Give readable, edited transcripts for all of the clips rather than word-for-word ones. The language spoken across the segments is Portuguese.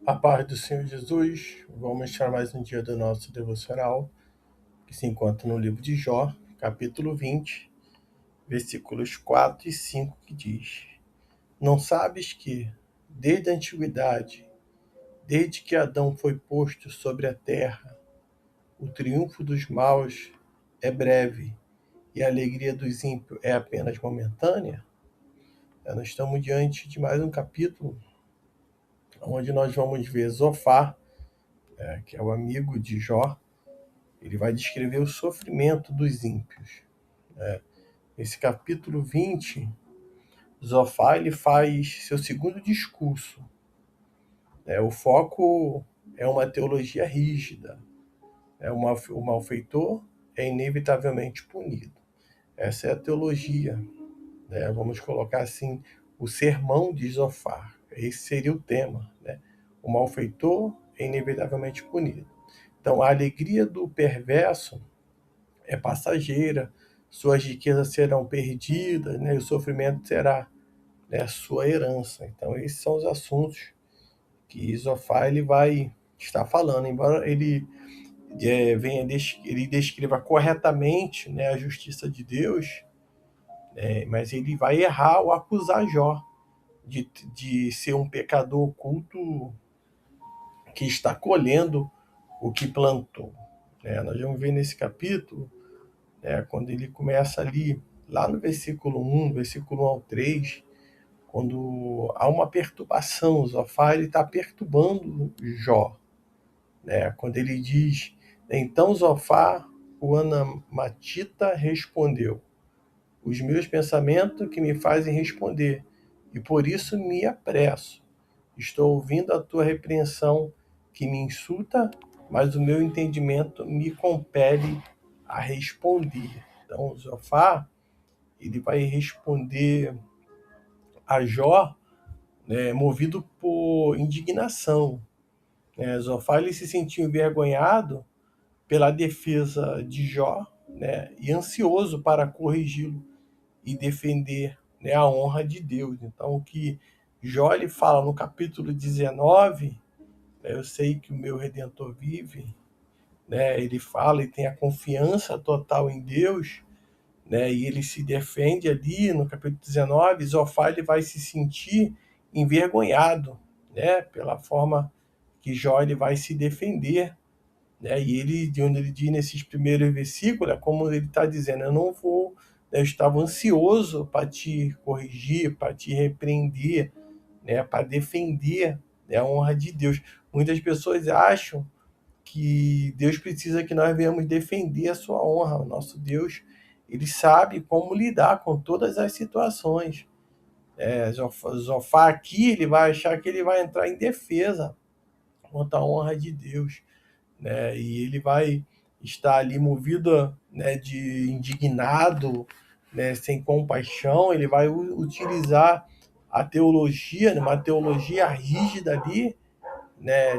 A paz do Senhor Jesus, vamos estar mais um dia do nosso devocional, que se encontra no livro de Jó, capítulo 20, versículos 4 e 5, que diz: Não sabes que, desde a antiguidade, desde que Adão foi posto sobre a terra, o triunfo dos maus é breve e a alegria dos ímpios é apenas momentânea? Nós estamos diante de mais um capítulo, onde nós vamos ver Zofar, que é o amigo de Jó. Ele vai descrever o sofrimento dos ímpios. Esse capítulo 20, Zofar ele faz seu segundo discurso. O foco é uma teologia rígida. O malfeitor é inevitavelmente punido. Essa é a teologia. Vamos colocar assim, o sermão de Zofar. Esse seria o tema. O malfeitor é inevitavelmente punido. Então, a alegria do perverso é passageira, suas riquezas serão perdidas, e o sofrimento será, sua herança. Então, esses são os assuntos que Isofá ele vai estar falando, embora ele ele descreva corretamente, a justiça de Deus, mas ele vai errar ao acusar Jó de ser um pecador oculto que está colhendo o que plantou. Nós vamos ver nesse capítulo, quando ele começa ali, lá no versículo 1, versículo 1 ao 3, quando há uma perturbação, Zofar está perturbando Jó. Quando ele diz, então Zofar, o Anamatita, respondeu, os meus pensamentos que me fazem responder, e por isso me apresso. Estou ouvindo a tua repreensão que me insulta, mas o meu entendimento me compele a responder. Então, Zofar, ele vai responder a Jó, movido por indignação. Zofar ele se sentiu envergonhado pela defesa de Jó, e ansioso para corrigi-lo e defender, a honra de Deus. Então, o que Jó ele fala no capítulo 19, eu sei que o meu Redentor vive, ele fala e tem a confiança total em Deus, e ele se defende ali no capítulo 19, Zofar ele vai se sentir envergonhado, pela forma que Jó ele vai se defender, e ele, de onde ele diz nesses primeiros versículos, é como ele está dizendo, eu não vou, eu estava ansioso para te corrigir, para te repreender, para defender, a honra de Deus. Muitas pessoas acham que Deus precisa que nós venhamos defender a sua honra. O nosso Deus, ele sabe como lidar com todas as situações. Zofar aqui, ele vai achar que ele vai entrar em defesa contra a honra de Deus, e ele vai estar ali movido, de indignado, sem compaixão, ele vai utilizar a teologia, uma teologia rígida ali,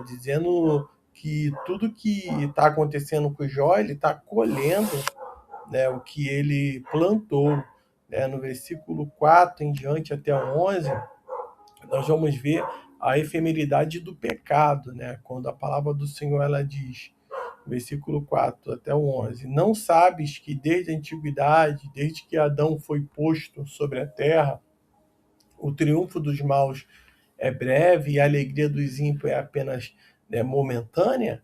dizendo que tudo que está acontecendo com o Jó, ele está colhendo, o que ele plantou. No versículo 4 em diante até o 11, nós vamos ver a efemeridade do pecado, quando a palavra do Senhor ela diz, versículo 4 até o 11, não sabes que desde a antiguidade, desde que Adão foi posto sobre a terra, o triunfo dos maus é breve e a alegria dos ímpios é apenas, momentânea?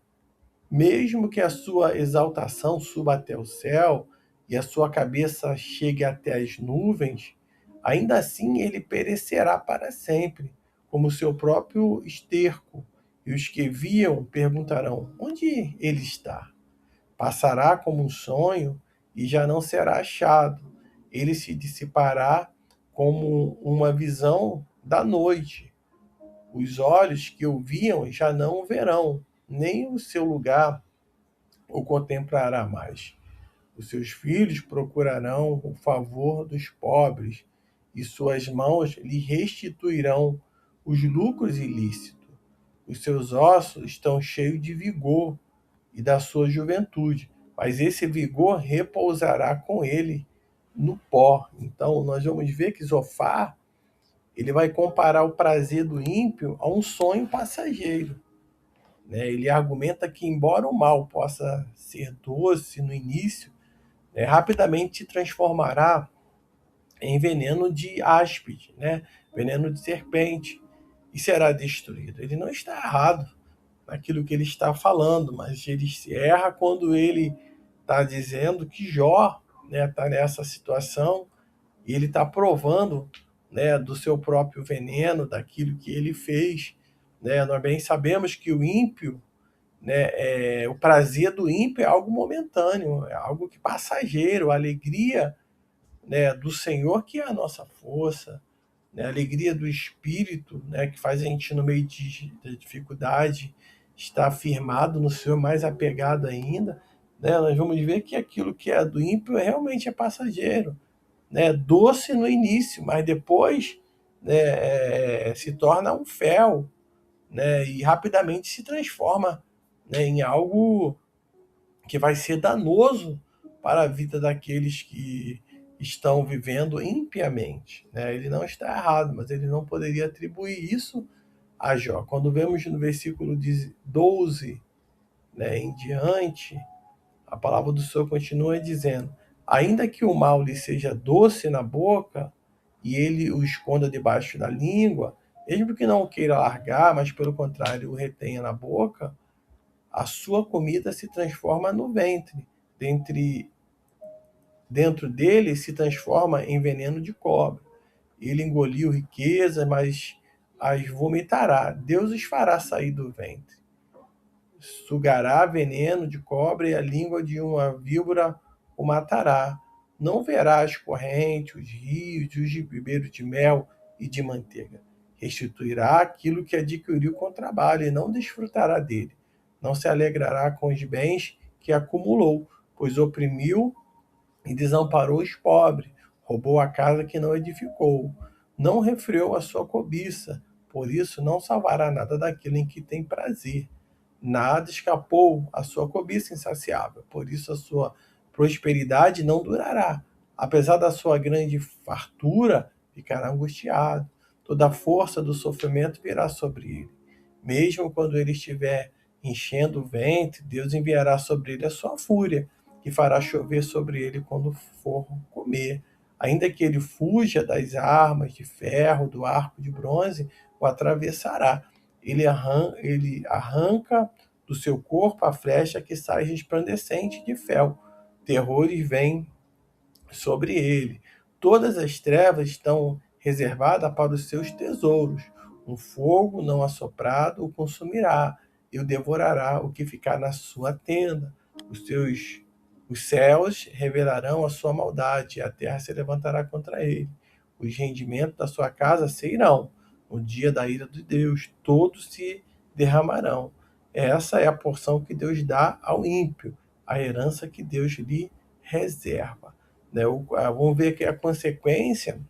Mesmo que a sua exaltação suba até o céu e a sua cabeça chegue até as nuvens, ainda assim ele perecerá para sempre, como seu próprio esterco. E os que viam perguntarão: onde ele está? Passará como um sonho e já não será achado. Ele se dissipará como uma visão da noite. Os olhos que o viam já não o verão, nem o seu lugar o contemplará mais. Os seus filhos procurarão o favor dos pobres, e suas mãos lhe restituirão os lucros ilícitos. Os seus ossos estão cheios de vigor e da sua juventude, mas esse vigor repousará com ele no pó. Então, nós vamos ver que Zofar ele vai comparar o prazer do ímpio a um sonho passageiro. Né? Ele argumenta que, embora o mal possa ser doce no início, né, rapidamente se transformará em veneno de áspide, né? Veneno de serpente, e será destruído. Ele não está errado naquilo que ele está falando, mas ele se erra quando ele está dizendo que Jó está, né, nessa situação e ele está provando, né, do seu próprio veneno, daquilo que ele fez. Né? Nós bem sabemos que o ímpio, né, o prazer do ímpio é algo momentâneo, é algo que passageiro, a alegria, né, do Senhor que é a nossa força, né, a alegria do Espírito, né, que faz a gente no meio de dificuldade estar firmado no Senhor, mais apegado ainda. Né? Nós vamos ver que aquilo que é do ímpio realmente é passageiro, né, doce no início, mas depois, né, se torna um fel, né, e rapidamente se transforma, né, em algo que vai ser danoso para a vida daqueles que estão vivendo impiamente. Né? Ele não está errado, mas ele não poderia atribuir isso a Jó. Quando vemos no versículo 12, né, em diante, a palavra do Senhor continua dizendo: ainda que o mal lhe seja doce na boca e ele o esconda debaixo da língua, mesmo que não o queira largar, mas pelo contrário o retenha na boca, a sua comida se transforma no ventre. Dentro dele se transforma em veneno de cobra. Ele engoliu riqueza, mas as vomitará. Deus os fará sair do ventre. Sugará veneno de cobra e a língua de uma víbora o matará. Não verá as correntes, os rios, os ribeiros de mel e de manteiga. Restituirá aquilo que adquiriu com trabalho e não desfrutará dele. Não se alegrará com os bens que acumulou, pois oprimiu e desamparou os pobres, roubou a casa que não edificou, não refreou a sua cobiça, por isso não salvará nada daquilo em que tem prazer. Nada escapou à sua cobiça insaciável, por isso a sua prosperidade não durará. Apesar da sua grande fartura, ficará angustiado. Toda a força do sofrimento virá sobre ele. Mesmo quando ele estiver enchendo o ventre, Deus enviará sobre ele a sua fúria, que fará chover sobre ele quando for comer. Ainda que ele fuja das armas de ferro, do arco de bronze, o atravessará. Ele arranca do seu corpo a flecha que sai resplandecente de fel. Terrores vêm sobre ele. Todas as trevas estão reservadas para os seus tesouros. Um fogo não assoprado o consumirá e o devorará o que ficar na sua tenda. Os céus revelarão a sua maldade e a terra se levantará contra ele. Os rendimentos da sua casa se irão. No dia da ira de Deus, todos se derramarão. Essa é a porção que Deus dá ao ímpio, a herança que Deus lhe reserva. Né? Vamos ver aqui a consequência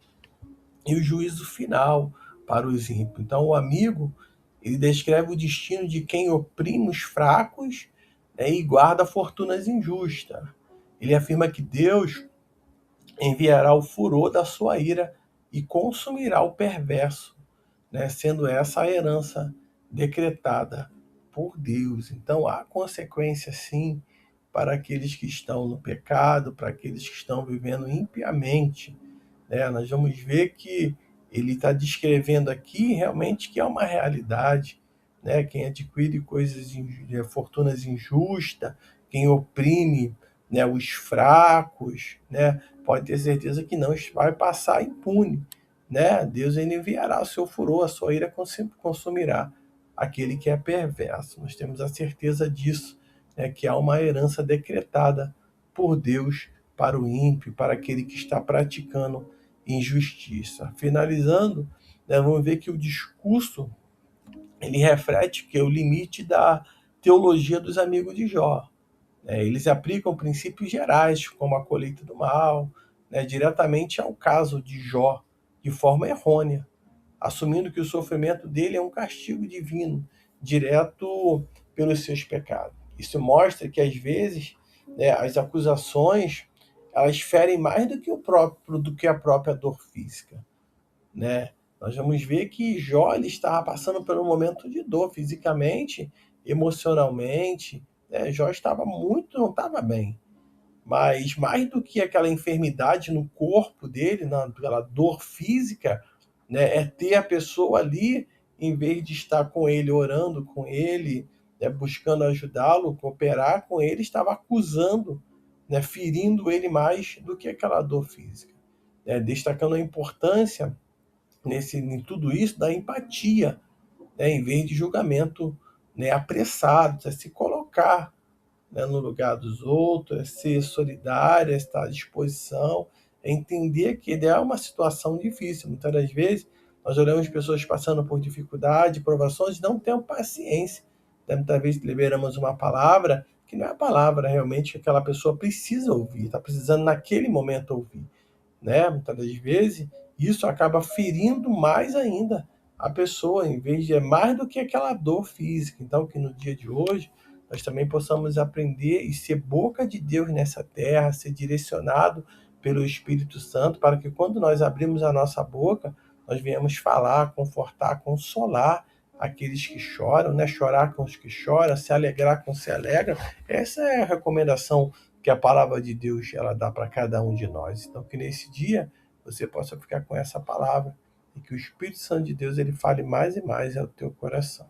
e o juízo final para os ímpios. Então, o amigo, ele descreve o destino de quem oprime os fracos, né, e guarda fortunas injustas. Ele afirma que Deus enviará o furor da sua ira e consumirá o perverso, né, sendo essa a herança decretada por Deus. Então, há consequência, sim, para aqueles que estão no pecado, para aqueles que estão vivendo impiamente. Né? Nós vamos ver que ele está descrevendo aqui realmente que é uma realidade. Né? Quem adquire fortunas injustas, quem oprime, né, os fracos, né, pode ter certeza que não vai passar impune. Né? Deus enviará o seu furor, a sua ira consumirá aquele que é perverso. Nós temos a certeza disso, né, que há uma herança decretada por Deus para o ímpio, para aquele que está praticando injustiça. Finalizando, né, vamos ver que o discurso ele reflete que é o limite da teologia dos amigos de Jó. Eles aplicam princípios gerais, como a colheita do mal, né, diretamente ao caso de Jó, de forma errônea, assumindo que o sofrimento dele é um castigo divino, direto pelos seus pecados. Isso mostra que, às vezes, né, as acusações elas ferem mais do que a própria dor física. Né? Nós vamos ver que Jó ele estava passando por um momento de dor fisicamente, emocionalmente, né? Jó estava muito, não estava bem. Mas mais do que aquela enfermidade no corpo dele, aquela dor física, né, é ter a pessoa ali, em vez de estar com ele, orando com ele, né, buscando ajudá-lo, cooperar com ele, estava acusando, né, ferindo ele mais do que aquela dor física. Né, destacando a importância em tudo isso da empatia, né, em vez de julgamento, né, apressado, é se colocar, né, no lugar dos outros, é ser solidário, é estar à disposição, é entender que é uma situação difícil. Muitas das vezes nós olhamos pessoas passando por dificuldade, provações, e não temos paciência. Né? Muitas vezes liberamos uma palavra que não é a palavra realmente que aquela pessoa precisa ouvir, está precisando naquele momento ouvir, né? Muitas das vezes isso acaba ferindo mais ainda a pessoa, em vez de mais do que aquela dor física. Então, que no dia de hoje nós também possamos aprender e ser boca de Deus nessa terra, ser direcionado pelo Espírito Santo, para que quando nós abrimos a nossa boca, nós venhamos falar, confortar, consolar aqueles que choram, né? Chorar com os que choram, se alegrar com os que se alegram. Essa é a recomendação que a palavra de Deus ela dá para cada um de nós. Então, que nesse dia você possa ficar com essa palavra e que o Espírito Santo de Deus ele fale mais e mais ao teu coração.